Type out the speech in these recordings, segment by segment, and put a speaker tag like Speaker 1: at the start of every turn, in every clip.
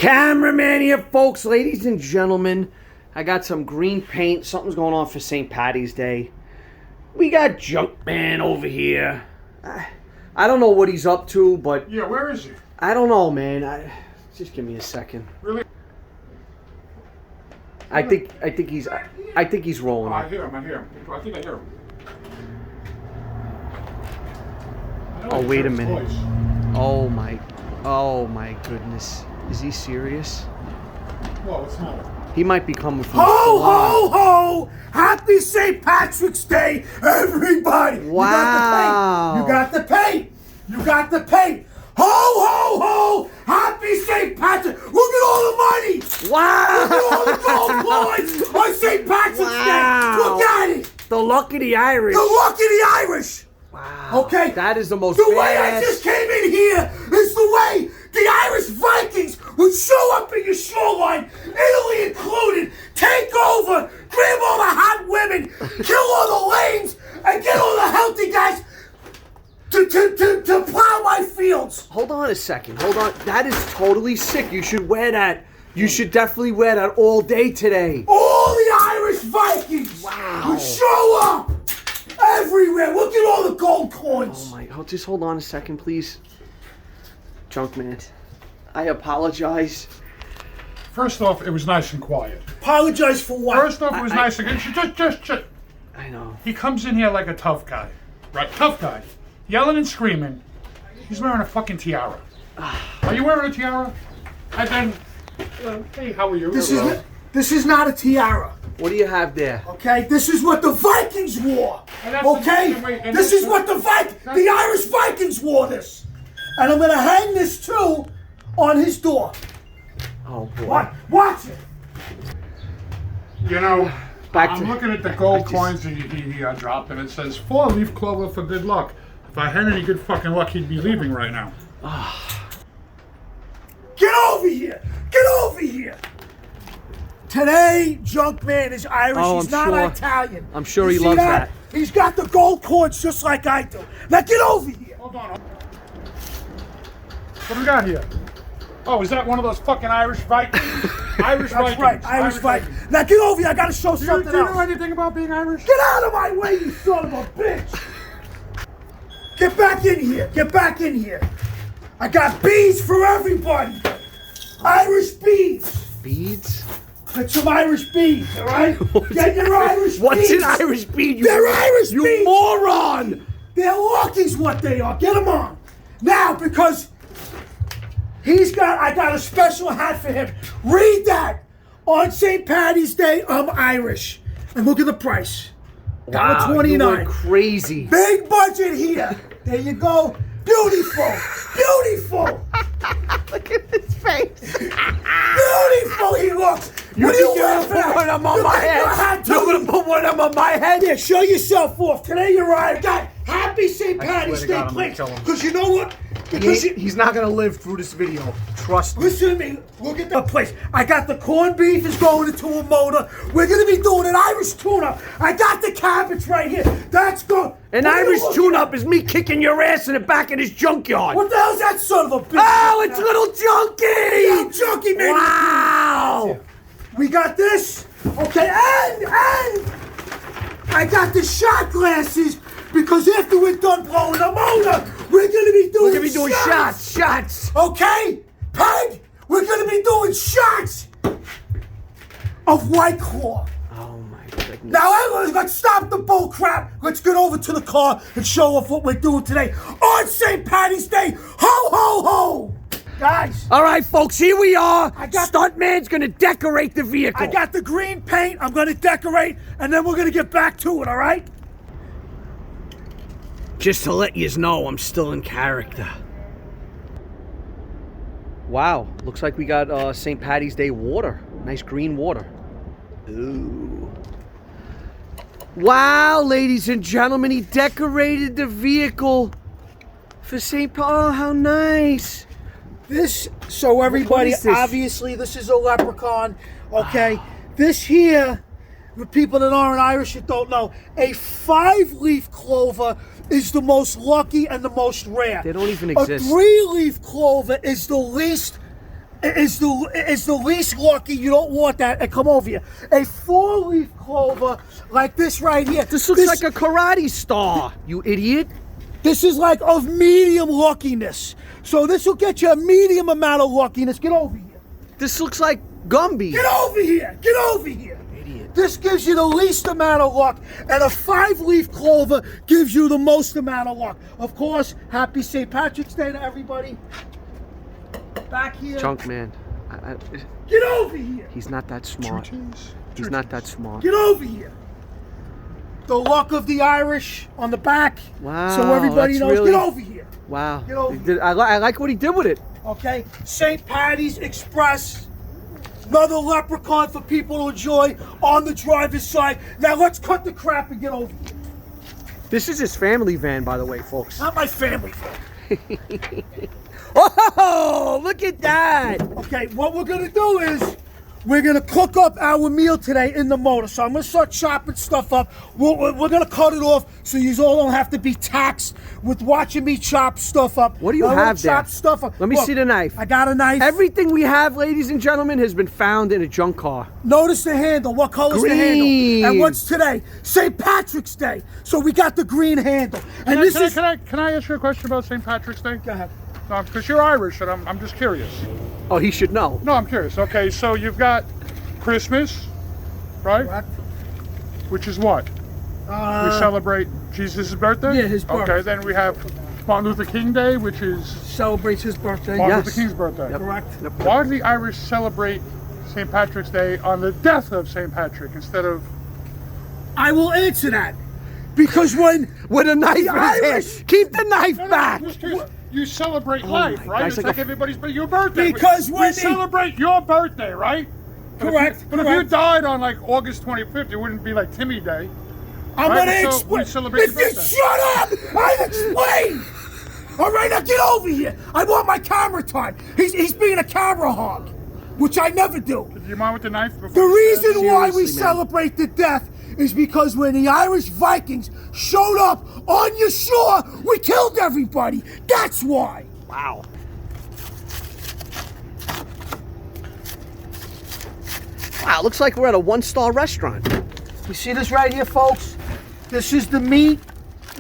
Speaker 1: Cameraman here, folks, ladies and gentlemen. I got some green paint. Something's going on for St. Patty's Day. We got Junkman over here. I don't know what he's up to, but...
Speaker 2: Yeah, where is he?
Speaker 1: I don't know, man. Just give me a second.
Speaker 2: Really?
Speaker 1: I think he's rolling.
Speaker 2: Oh, I hear him. I think I hear him.
Speaker 1: Oh, wait a minute. Oh my goodness. Is he serious?
Speaker 2: Whoa, what's the matter?
Speaker 1: He might be coming from
Speaker 3: Ho, ho, ho! Happy St. Patrick's Day, everybody!
Speaker 1: Wow.
Speaker 3: You got the paint! You got the paint! Ho, ho, ho! Happy St. Patrick! Look at all the money!
Speaker 1: Wow!
Speaker 3: Look at all the gold coins on St. Patrick's Day! Look at it!
Speaker 1: The luck of the Irish.
Speaker 3: The luck of the Irish!
Speaker 1: Wow.
Speaker 3: Okay?
Speaker 1: That is the most
Speaker 3: The way I just came in here is the way the Irish Vikings would show up in your shoreline, Italy included, take over, grab all the hot women, kill all the lanes, and get all the healthy guys to plow my fields.
Speaker 1: Hold on a second. Hold on. That is totally sick. You should wear that. You should definitely wear that all day today.
Speaker 3: All the Irish Vikings would show up everywhere. Look at all the gold coins.
Speaker 1: Oh my! Just hold on a second, please. Junkman, I apologize.
Speaker 2: First off, it was nice and quiet.
Speaker 3: Apologize for what?
Speaker 2: First off, it was nice and just.
Speaker 1: I know.
Speaker 2: He comes in here like a tough guy, right? Tough guy, yelling and screaming. He's wearing a fucking tiara. Are you wearing a tiara? And then, hey, how are you?
Speaker 3: This is not a tiara.
Speaker 1: What do you have there?
Speaker 3: Okay, this is what the Vikings wore. Okay, this is what the Irish Vikings wore. This, and I'm gonna hang this too on his door.
Speaker 1: Oh boy!
Speaker 3: What? Watch it.
Speaker 2: You know, I'm looking at the gold coins he dropped, and it says 4-leaf clover for good luck. If I had any good fucking luck, he'd be leaving right now.
Speaker 3: Get over here! Get over here! Today, Junkman is Irish. He's not Italian.
Speaker 1: I'm sure he loves that.
Speaker 3: He's got the gold coins just like I do. Now get over here.
Speaker 2: Hold on. What do we got here? Oh, is that one of those fucking Irish Vikings? Irish
Speaker 3: That's
Speaker 2: Vikings.
Speaker 3: right, Irish Vikings. Now get over here. I gotta show something
Speaker 2: Do you
Speaker 3: else.
Speaker 2: know anything about being Irish?
Speaker 3: Get out of my way, you son of a bitch! Get back in here. Get back in here. I got beads for everybody. Irish beads.
Speaker 1: Beads?
Speaker 3: Get some Irish beads, all right? Get your Irish beads.
Speaker 1: What's an Irish bead?
Speaker 3: They're Irish
Speaker 1: you
Speaker 3: beads.
Speaker 1: moron!
Speaker 3: They're lucky's what they are. Get them on. Now, because I got a special hat for him. Read that. On St. Patty's Day, I'm Irish. And look at the price.
Speaker 1: Wow,
Speaker 3: $1.29.
Speaker 1: you went crazy.
Speaker 3: Big budget here. There you go. Beautiful. Beautiful.
Speaker 1: Look at his face.
Speaker 3: Beautiful he looks. What are you laughing at?
Speaker 1: Put them on my head. You're gonna put one of them on my head?
Speaker 3: Yeah, show yourself off. Today you're right. God, happy St. Patty's Day, please. Because you know what? Because
Speaker 1: He's not gonna live through this video. Trust me.
Speaker 3: listen to me. Look at the place. I got the corned beef is going into a motor. We're gonna be doing an Irish tune-up. I got the cabbage right here. That's good.
Speaker 1: An Irish tune-up is me kicking your ass in the back of this junkyard.
Speaker 3: What the hell's that son of a bitch?
Speaker 1: Oh, it's little Junkie!
Speaker 3: Little Junkie, man.
Speaker 1: Wow!
Speaker 3: We got this. Okay, and I got the shot glasses because after we're done blowing the motor, we're gonna be doing
Speaker 1: shots.
Speaker 3: Okay, Peg, we're gonna be doing shots of White Claw.
Speaker 1: Oh my goodness.
Speaker 3: Now let's stop the bull crap. Let's get over to the car and show off what we're doing today on St. Patty's Day. Ho ho ho! Guys.
Speaker 1: All right, folks, here we are.
Speaker 3: got-
Speaker 1: Stuntman's gonna decorate the vehicle.
Speaker 3: I got the green paint. I'm gonna decorate, and then we're gonna get back to it. All right?
Speaker 1: Just to let you know, I'm still in character. Wow, looks like we got St. Patty's Day water. Nice green water. Ooh. Wow, ladies and gentlemen, he decorated the vehicle for St. Paul. Oh, how nice.
Speaker 3: So everybody,
Speaker 1: What is this?
Speaker 3: obviously this is a leprechaun, okay? This here, for people that aren't Irish that don't know, a 5-leaf clover is the most lucky and the most rare.
Speaker 1: They don't even exist.
Speaker 3: A 3-leaf clover is the least is the least lucky. You don't want that. And come over here. A 4-leaf clover like this right here.
Speaker 1: This looks like a karate star, you idiot.
Speaker 3: This is like of medium luckiness. So this will get you a medium amount of luckiness. Get over here.
Speaker 1: This looks like Gumby.
Speaker 3: Get over here. Get over here.
Speaker 1: Idiot.
Speaker 3: This gives you the least amount of luck, and a 5-leaf clover gives you the most amount of luck. Of course, happy St. Patrick's Day to everybody. Back here.
Speaker 1: Junkman.
Speaker 3: Get over here.
Speaker 1: He's not that smart. He's not that smart.
Speaker 3: Get over here. The luck of the Irish on the back.
Speaker 1: Wow,
Speaker 3: So everybody
Speaker 1: that's
Speaker 3: knows.
Speaker 1: really-
Speaker 3: Get over here.
Speaker 1: Wow.
Speaker 3: Get over
Speaker 1: He did- I like what he did with it.
Speaker 3: Okay. St. Patty's Express. Another leprechaun for people to enjoy on the driver's side. Now let's cut the crap and get over here.
Speaker 1: This is his family van, by the way, folks.
Speaker 3: Not my family.
Speaker 1: Oh, look at that.
Speaker 3: Okay, what we're gonna do is we're gonna cook up our meal today in the motor. So I'm gonna start chopping stuff up. We're gonna cut it off so you all don't have to be taxed with watching me chop stuff up.
Speaker 1: What do you
Speaker 3: I'm gonna
Speaker 1: have there?
Speaker 3: chop stuff up.
Speaker 1: Let me
Speaker 3: Look,
Speaker 1: see the knife.
Speaker 3: I got a knife.
Speaker 1: Everything we have, ladies and gentlemen, has been found in a junk car.
Speaker 3: Notice the handle. What color's the
Speaker 1: Green.
Speaker 3: handle? And what's today? St. Patrick's Day. So we got the green handle. And this is.
Speaker 2: Can I ask you a question about St. Patrick's Day?
Speaker 3: Go ahead.
Speaker 2: Because you're Irish, and I'm just curious.
Speaker 1: Oh, he should know.
Speaker 2: No, I'm curious. Okay, so you've got Christmas, right?
Speaker 3: Correct.
Speaker 2: Which is what? We celebrate Jesus' birthday?
Speaker 3: Yeah, his birthday.
Speaker 2: Okay, then we have Martin Luther King Day, which is
Speaker 3: Celebrates his birthday.
Speaker 2: Martin
Speaker 1: Yes.
Speaker 2: Luther King's birthday.
Speaker 3: Correct.
Speaker 2: Why do the Irish celebrate St. Patrick's Day on the death of St. Patrick instead of...
Speaker 3: I will answer that. Because when
Speaker 1: With a knife in his
Speaker 3: Irish-
Speaker 1: hand. Keep the knife back.
Speaker 2: I'm just curious. You celebrate life,
Speaker 1: my
Speaker 2: right?
Speaker 1: God,
Speaker 2: It's
Speaker 1: it's
Speaker 2: like
Speaker 1: like a-
Speaker 2: everybody's your birthday.
Speaker 3: Because
Speaker 2: we
Speaker 3: when they-
Speaker 2: celebrate your birthday, right?
Speaker 3: Correct,
Speaker 2: But if you
Speaker 3: correct.
Speaker 2: died on like August 25th, it wouldn't be like Timmy Day.
Speaker 3: I'm
Speaker 2: Right,
Speaker 3: gonna
Speaker 2: so
Speaker 3: explain.
Speaker 2: we celebrate
Speaker 3: If
Speaker 2: your
Speaker 3: you
Speaker 2: birthday.
Speaker 3: shut up, I'll explain. All right, now get over here. I want my camera time. He's being a camera hog, which I never do.
Speaker 2: Do you mind with the knife? before
Speaker 3: The
Speaker 2: you
Speaker 3: reason why we
Speaker 1: Seriously, man.
Speaker 3: celebrate the death is because when the Irish Vikings showed up on your shore, we killed everybody. That's why.
Speaker 1: Wow. Wow, looks like we're at a 1-star restaurant.
Speaker 3: You see this right here, folks? This is the meat.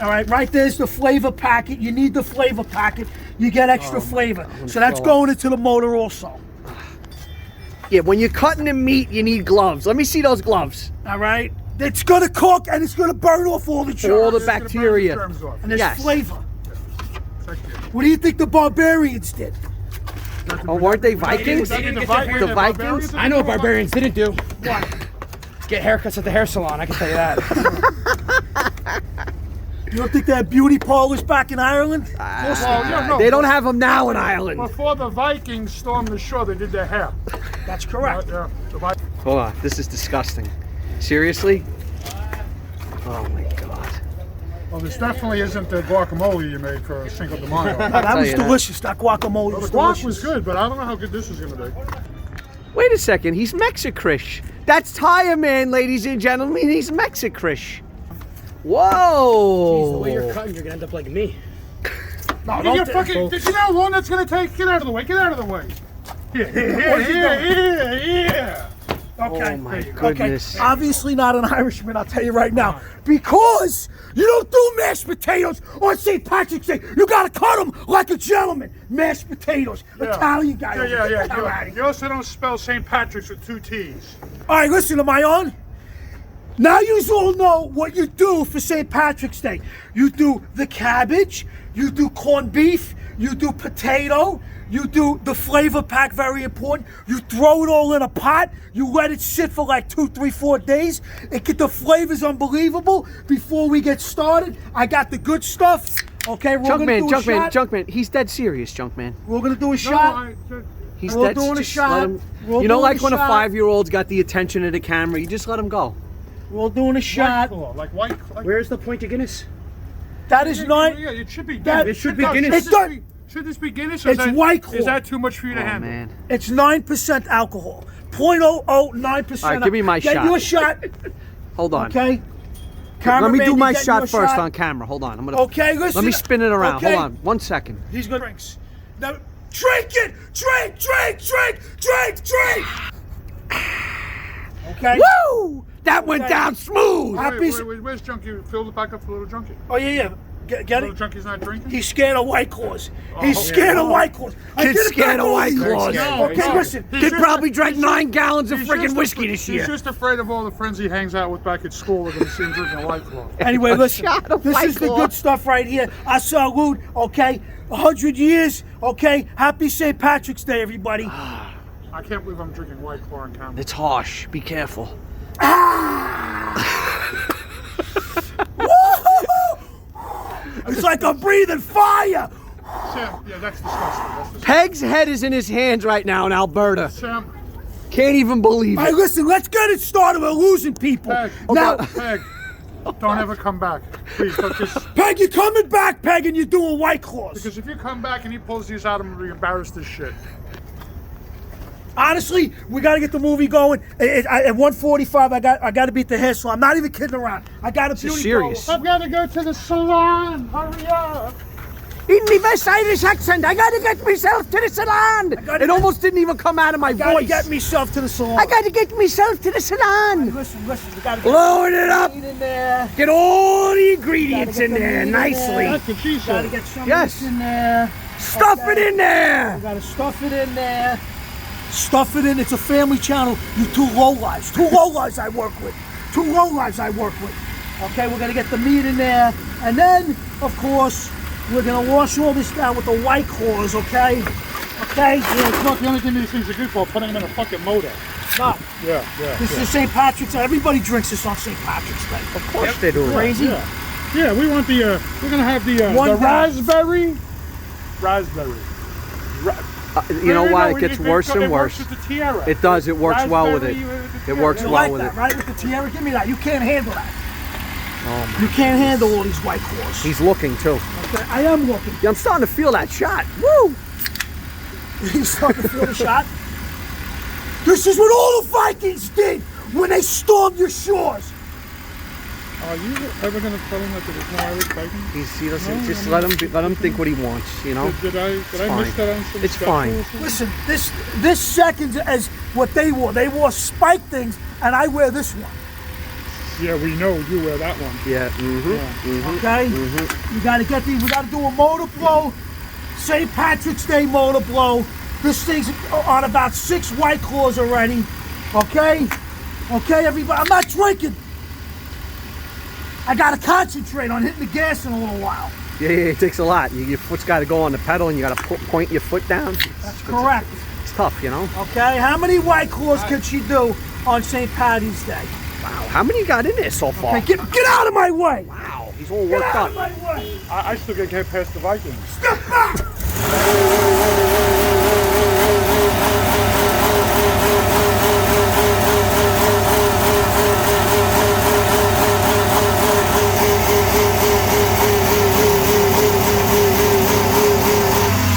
Speaker 3: All right, right there's the flavor packet. You need the flavor packet. You get extra flavor. So that's going into the motor also.
Speaker 1: Yeah, when you're cutting the meat, you need gloves. Let me see those gloves.
Speaker 3: All right? It's going to cook and it's going to burn off all the germs.
Speaker 1: All the
Speaker 2: It's gonna burn
Speaker 1: bacteria.
Speaker 2: germs off.
Speaker 3: And there's
Speaker 1: Yes.
Speaker 3: flavor.
Speaker 2: Thank you.
Speaker 3: What do you think the barbarians did?
Speaker 1: Oh, weren't they Vikings?
Speaker 2: Would that be
Speaker 1: The
Speaker 2: the
Speaker 1: Vikings?
Speaker 2: barbarians?
Speaker 4: I know what barbarians didn't do.
Speaker 3: What?
Speaker 4: Get haircuts at the hair salon, I can tell you that.
Speaker 3: You don't think they had beauty parlors back in Ireland?
Speaker 2: Well, yeah, no,
Speaker 1: They don't have them now in Ireland.
Speaker 2: Before the Vikings stormed the shore, they did their hair.
Speaker 3: That's correct.
Speaker 2: Yeah, the Vikings.
Speaker 1: Hold on, this is disgusting. Seriously? Oh my God.
Speaker 2: Well, this definitely isn't the guacamole you made for Cinco de Mayo.
Speaker 3: That
Speaker 1: tell
Speaker 3: was
Speaker 1: you that.
Speaker 3: delicious. That guacamole
Speaker 2: The
Speaker 3: was
Speaker 2: guac
Speaker 3: delicious.
Speaker 2: was good, but I don't know how good this is going to be.
Speaker 1: Wait a second, he's Mexicrish. That's Tire Man, ladies and gentlemen. He's Mexicrish. Whoa.
Speaker 4: The way you're cutting, you're gonna end up like me.
Speaker 3: No,
Speaker 2: You're
Speaker 3: don't
Speaker 2: fucking, did you know how long that's going to take? Get out of the way. Get out of the way. Here.
Speaker 3: Okay.
Speaker 1: Oh my
Speaker 3: Okay.
Speaker 1: goodness.
Speaker 3: Obviously not an Irishman, I'll tell you right now. Because you don't do mashed potatoes on St. Patrick's Day. You gotta cut them like a gentleman. Mashed potatoes. Italian guy. over there. Get out of
Speaker 2: You
Speaker 3: here.
Speaker 2: also don't spell St. Patrick's with 2 T's.
Speaker 3: All right, listen, am I on? Now you all know what you do for St. Patrick's Day. You do the cabbage, you do corned beef, you do potato, you do the flavor pack, very important. You throw it all in a pot, you let it sit for like 2, 3, 4 days. The flavor's unbelievable. Before we get started, I got the good stuff. Okay, we're gonna do a shot.
Speaker 1: Junkman. He's dead serious, Junkman.
Speaker 3: We're gonna do a shot.
Speaker 1: He's
Speaker 3: We're
Speaker 1: dead.
Speaker 3: doing a
Speaker 1: just
Speaker 3: shot.
Speaker 1: let him-
Speaker 3: We're
Speaker 1: you know,
Speaker 3: doing
Speaker 1: like
Speaker 3: a
Speaker 1: when a
Speaker 3: shot.
Speaker 1: 5-year-old's got the attention of the camera, you just let him go.
Speaker 3: We're doing a
Speaker 2: White
Speaker 3: shot.
Speaker 2: Claw, like White Claw.
Speaker 4: Where's the point of Guinness?
Speaker 3: That is not.
Speaker 2: Yeah, it should be
Speaker 3: That-
Speaker 2: Guinness.
Speaker 3: it should
Speaker 4: be Guinness.
Speaker 2: Should this be Guinness? Or
Speaker 3: It's
Speaker 2: is that,
Speaker 3: White Claw.
Speaker 2: Is that too much for you to
Speaker 1: Oh
Speaker 2: handle?
Speaker 1: man.
Speaker 3: It's 9% alcohol. 0.009%.
Speaker 1: All right, give me my
Speaker 3: Get
Speaker 1: shot.
Speaker 3: your shot.
Speaker 1: Hold on.
Speaker 3: Okay.
Speaker 1: Let me
Speaker 3: Cameraman,
Speaker 1: do
Speaker 3: you
Speaker 1: my
Speaker 3: get
Speaker 1: shot
Speaker 3: your
Speaker 1: first
Speaker 3: shot.
Speaker 1: on camera. Hold on. I'm gonna.
Speaker 3: Okay, listen.
Speaker 1: Let me spin it around.
Speaker 3: Okay.
Speaker 1: Hold on. 1 second.
Speaker 3: He's gonna drinks. Now, Drink it! Drink, drink, drink, drink, drink! Okay?
Speaker 1: Woo! That went down smooth.
Speaker 2: Where's Junkie? Fill it back up for little Junkie.
Speaker 3: Oh, yeah. Get
Speaker 2: Little
Speaker 3: it?
Speaker 2: Junkie's not drinking?
Speaker 3: He's scared of White Claws. He's scared of White Claws.
Speaker 1: Kid's scared of White Claws.
Speaker 3: Okay, listen.
Speaker 1: Kid probably drank 9 gallons of freaking whiskey this
Speaker 2: He's
Speaker 1: year.
Speaker 2: just afraid of all the friends he hangs out with back at school. They're going to see him drinking a White Claw.
Speaker 3: Anyway, listen.
Speaker 1: shot of
Speaker 3: This
Speaker 1: White
Speaker 3: is the
Speaker 1: Claw.
Speaker 3: good stuff right here. I salute, okay? 100 years, okay? Happy St. Patrick's Day, everybody.
Speaker 2: I can't believe I'm drinking White Claw on camera.
Speaker 1: It's harsh. Be careful.
Speaker 3: It's like I'm breathing fire.
Speaker 2: Sam, yeah, that's disgusting. That's disgusting.
Speaker 1: Peg's head is in his hands right now in Alberta.
Speaker 2: Sam,
Speaker 1: Can't even believe
Speaker 3: All right,
Speaker 1: it.
Speaker 3: listen, let's get it started. We're losing people.
Speaker 2: Peg,
Speaker 3: Now,
Speaker 2: Peg, don't ever come back. Please, don't just...
Speaker 3: Peg, you're coming back, Peg, and you're doing White Claws.
Speaker 2: Because if you come back and he pulls these out, I'm going to be embarrassed as shit.
Speaker 3: Honestly, we got to get the movie going. At 1:45, I got to beat the hair salon. I'm not even kidding around. I got a beauty
Speaker 1: serious.
Speaker 3: parlor.
Speaker 2: I've got to go to the salon. Hurry up.
Speaker 1: In the best Irish accent, I gotta get myself to the salon.
Speaker 3: gotta
Speaker 1: It almost didn't even come out of my
Speaker 3: Got to
Speaker 1: voice.
Speaker 3: get myself to the salon.
Speaker 1: I gotta get myself to the salon.
Speaker 3: Listen, we got to get
Speaker 1: Load it up.
Speaker 3: meat in there.
Speaker 1: Get all the ingredients
Speaker 3: Gotta
Speaker 1: in
Speaker 3: get the
Speaker 1: there
Speaker 3: meat in
Speaker 1: nicely.
Speaker 3: there.
Speaker 2: That's what she
Speaker 3: Got to
Speaker 2: said.
Speaker 3: get some
Speaker 1: Yes.
Speaker 3: of this in there.
Speaker 1: Stuff
Speaker 3: Okay.
Speaker 1: it in there.
Speaker 3: Got to stuff it in there. Stuff it in. It's a family channel. You two lowlives. Two lowlives I work with. Two lowlives I work with. Okay, we're going to get the meat in there. And then, of course, we're going to wash all this down with the White Claws, okay? Okay?
Speaker 2: Yeah, it's not the only thing these things are good for, putting them in a fucking motor.
Speaker 3: No.
Speaker 2: Yeah.
Speaker 3: This is St. Patrick's Day. Everybody drinks this on St. Patrick's Day.
Speaker 1: Of course they do.
Speaker 3: Crazy?
Speaker 2: Yeah, we want the, we're going to have the raspberry.
Speaker 1: You know
Speaker 2: No,
Speaker 1: why
Speaker 2: no,
Speaker 1: it gets worse and worse?
Speaker 2: It works with the tiara.
Speaker 1: It does. It works well with it.
Speaker 2: Raspberry with the
Speaker 1: It works
Speaker 3: You
Speaker 1: well
Speaker 3: like
Speaker 1: with
Speaker 3: that,
Speaker 1: it.
Speaker 3: right? With the tiara? Give me that. You can't handle that.
Speaker 1: Oh
Speaker 3: You can't handle all these White Claws.
Speaker 1: He's looking too.
Speaker 3: Okay, I am looking.
Speaker 1: Yeah, I'm starting to feel that shot. Woo!
Speaker 3: You starting to feel the shot? This is what all the Vikings did when they stormed your shores.
Speaker 2: Are you ever going to tell him that there's no Irish Viking?
Speaker 1: He doesn't. Just let him think what he wants. You know.
Speaker 2: Did I
Speaker 1: fine.
Speaker 2: miss that on some
Speaker 1: It's
Speaker 2: special
Speaker 1: fine.
Speaker 2: or something?
Speaker 3: Listen, this second as what they wore. They wore spike things, and I wear this one.
Speaker 2: Yeah, we know you wear that one.
Speaker 1: Yeah. Mm-hmm.
Speaker 3: Okay? You gotta get these. We gotta do a motor blow. St. Patrick's Day motor blow. This thing's on about 6 White Claws already. Okay? Okay, everybody. I'm not drinking. I gotta concentrate on hitting the gas in a little while.
Speaker 1: Yeah. It takes a lot. Your foot's got to go on the pedal, and you got to point your foot down.
Speaker 3: That's correct.
Speaker 1: It's tough, you know.
Speaker 3: Okay? How many White Claws can she do on St. Patty's Day?
Speaker 1: Wow. How many got in there so far?
Speaker 3: Okay, get out of my way!
Speaker 1: Wow. He's all
Speaker 3: Get
Speaker 1: worked
Speaker 3: out of
Speaker 1: up.
Speaker 3: my way!
Speaker 2: I still got to get past the Vikings.
Speaker 3: Step back!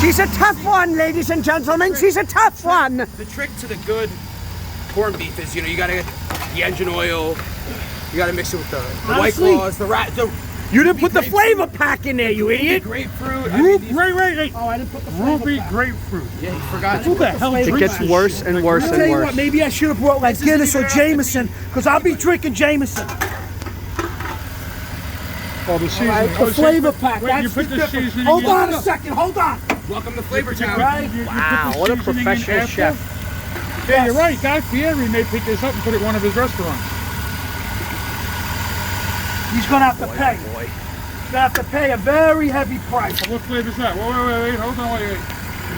Speaker 1: She's a tough one, ladies and gentlemen. She's a tough one.
Speaker 4: The trick to the good corned beef is, you gotta get the engine oil, you gotta mix it with the White
Speaker 3: Honestly-
Speaker 4: Claws, the
Speaker 1: You didn't put the flavor pack in there, you idiot.
Speaker 4: grapefruit. I mean, these-
Speaker 2: Wait.
Speaker 3: Oh, I didn't put the flavor
Speaker 2: Ruby
Speaker 3: back.
Speaker 2: grapefruit.
Speaker 4: yeah, you forgot.
Speaker 2: Who the hell
Speaker 3: It
Speaker 1: It
Speaker 2: drinks
Speaker 1: gets
Speaker 2: this
Speaker 1: worse
Speaker 2: shit?
Speaker 1: and worse
Speaker 3: I'll
Speaker 1: and
Speaker 3: tell you
Speaker 1: worse.
Speaker 3: what, maybe I should have brought like Guinness or Jameson, because I'll be drinking Jameson.
Speaker 2: Oh, the seasoning.
Speaker 3: Right?
Speaker 2: Oh,
Speaker 3: The
Speaker 2: so
Speaker 3: flavor
Speaker 2: you put-
Speaker 3: pack,
Speaker 2: Wait,
Speaker 3: that's
Speaker 2: you put
Speaker 3: the
Speaker 2: the
Speaker 3: difference.
Speaker 2: seasoning
Speaker 3: Hold
Speaker 2: in?
Speaker 3: on a second, hold on.
Speaker 4: Welcome to Flavor Town.
Speaker 3: Right?
Speaker 2: You put the
Speaker 1: Wow, what a
Speaker 2: seasoning in
Speaker 1: professional
Speaker 2: after?
Speaker 1: chef.
Speaker 2: Yeah, you're right. Guy Fieri may pick this up and put it in one of his restaurants.
Speaker 3: He's gonna have to pay.
Speaker 1: Boy.
Speaker 3: He's gonna have to pay a very heavy price.
Speaker 2: What flavor is that? Wait. Hold on, wait.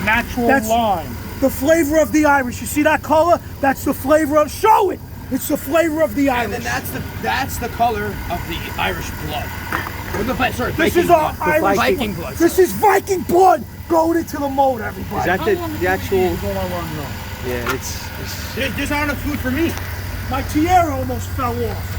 Speaker 2: Natural
Speaker 3: That's-
Speaker 2: lime.
Speaker 3: The flavor of the Irish. You see that color? That's the flavor of. Show it. It's the flavor of the
Speaker 4: And
Speaker 3: Irish.
Speaker 4: then that's the color of the Irish blood. Or sorry,
Speaker 3: This
Speaker 4: Viking
Speaker 3: is our
Speaker 4: blood.
Speaker 3: Irish.
Speaker 4: Viking blood.
Speaker 3: This is Viking blood going into the mold, everybody.
Speaker 1: Is that the actual?
Speaker 2: That's all I want to know.
Speaker 1: Yeah, it's
Speaker 4: There's not enough food for me.
Speaker 3: My tiara almost fell off.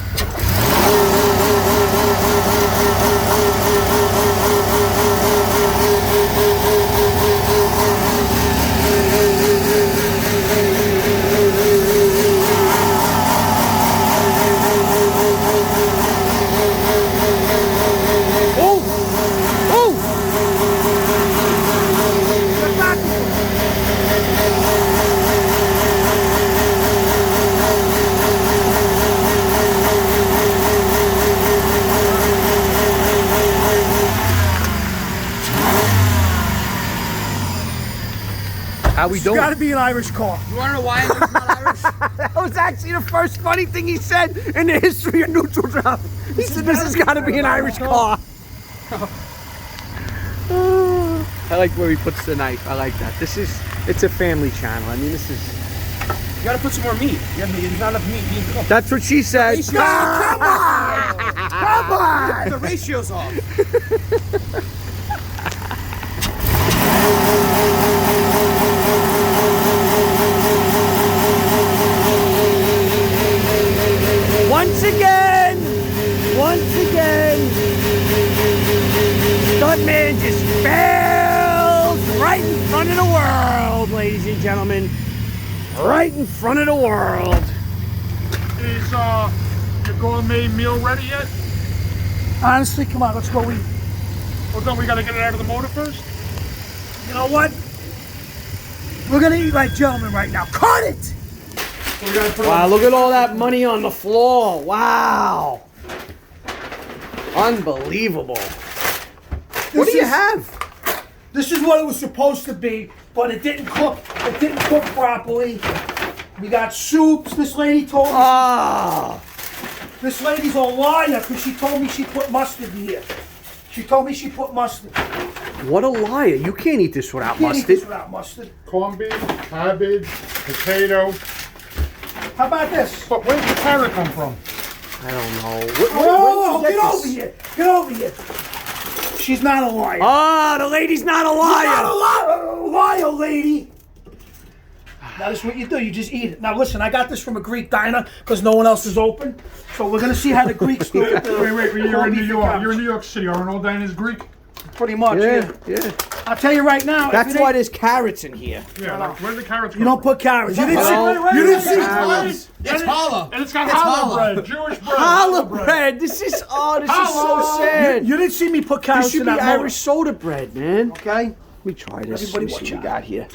Speaker 1: oh.
Speaker 3: Get back.
Speaker 1: How we
Speaker 3: It's
Speaker 1: doing?
Speaker 3: got to be an Irish car.
Speaker 4: You wanna know why he's not Irish?
Speaker 1: That was actually the first funny thing he said in the history of Neutral Drop. He said this has got to be an Irish car. I like where he puts the knife. I like that. It's a family channel. I mean, this is...
Speaker 4: You gotta put some more meat. There's not enough meat being cooked.
Speaker 1: That's what she said.
Speaker 3: Come on! Come on!
Speaker 4: The ratio's off.
Speaker 1: Once again, Stuntman just fails right in front of the world, ladies and gentlemen. Right in front of the world.
Speaker 2: Is your gourmet meal ready yet?
Speaker 3: Honestly, come on, let's go eat.
Speaker 2: Well, don't we gotta get it out of the motor first?
Speaker 3: You know what? We're gonna eat like gentlemen right now. Cut it!
Speaker 2: So we gotta put it
Speaker 1: Wow,
Speaker 2: on-
Speaker 1: look at all that money on the floor. Wow. Unbelievable. What do you have?
Speaker 3: This is what it was supposed to be, but it didn't cook. It didn't cook properly. We got soups. This lady told me.
Speaker 1: Ah.
Speaker 3: This lady's a liar because she told me she put mustard in here. She told me she put mustard.
Speaker 1: What a liar. You can't eat this without
Speaker 3: Can't eat
Speaker 1: mustard.
Speaker 3: this without mustard.
Speaker 2: corned beef, cabbage, potato.
Speaker 3: How about this?
Speaker 2: But where's the carrot come from?
Speaker 1: I don't know.
Speaker 3: Oh,
Speaker 1: Where'd you
Speaker 3: get
Speaker 1: this?
Speaker 3: over here. Get over here. She's not a liar.
Speaker 1: Ah, the lady's not a
Speaker 3: Not
Speaker 1: liar.
Speaker 3: a liar, lady. Now this is what you do. You just eat it. Now listen, I got this from a Greek diner because no one else is open. So we're gonna see how the Greeks do it.
Speaker 2: Wait, you're
Speaker 3: Corned
Speaker 2: in New
Speaker 3: beef and
Speaker 2: York.
Speaker 3: cabbage.
Speaker 2: You're in New York City. Aren't all diners Greek?
Speaker 3: Pretty much.
Speaker 1: Yeah,
Speaker 3: Yeah.
Speaker 1: yeah.
Speaker 3: I'll tell you right now.
Speaker 1: That's
Speaker 3: if it
Speaker 1: why
Speaker 3: ain't-
Speaker 1: there's carrots in here.
Speaker 2: Yeah, like, where the carrots
Speaker 3: you don't put carrots. You didn't see.
Speaker 1: No.
Speaker 3: You didn't see.
Speaker 1: Carrots.
Speaker 4: It's challah.
Speaker 2: And it's got
Speaker 4: It's
Speaker 2: challah
Speaker 4: challah.
Speaker 2: bread, Jewish bread.
Speaker 1: Challah bread. This is so
Speaker 2: Challah.
Speaker 1: sad.
Speaker 3: You didn't see me put
Speaker 1: This
Speaker 3: carrots
Speaker 1: should
Speaker 3: in
Speaker 1: be
Speaker 3: that motor.
Speaker 1: Irish soda bread, man.
Speaker 3: Okay.
Speaker 1: Let me try this.
Speaker 3: Everybody
Speaker 1: Let me see
Speaker 3: watch
Speaker 1: what we
Speaker 3: out.
Speaker 1: got here.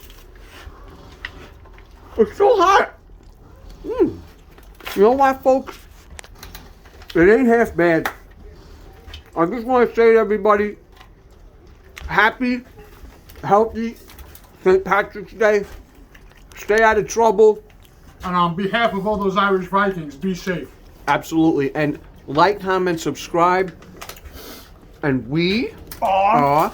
Speaker 1: It's so hot. You know what, folks? It ain't half bad. I just want to say to everybody, happy, healthy St. Patrick's Day. Stay out of trouble.
Speaker 2: And on behalf of all those Irish Vikings, be safe.
Speaker 1: Absolutely. And like, comment, subscribe. And we are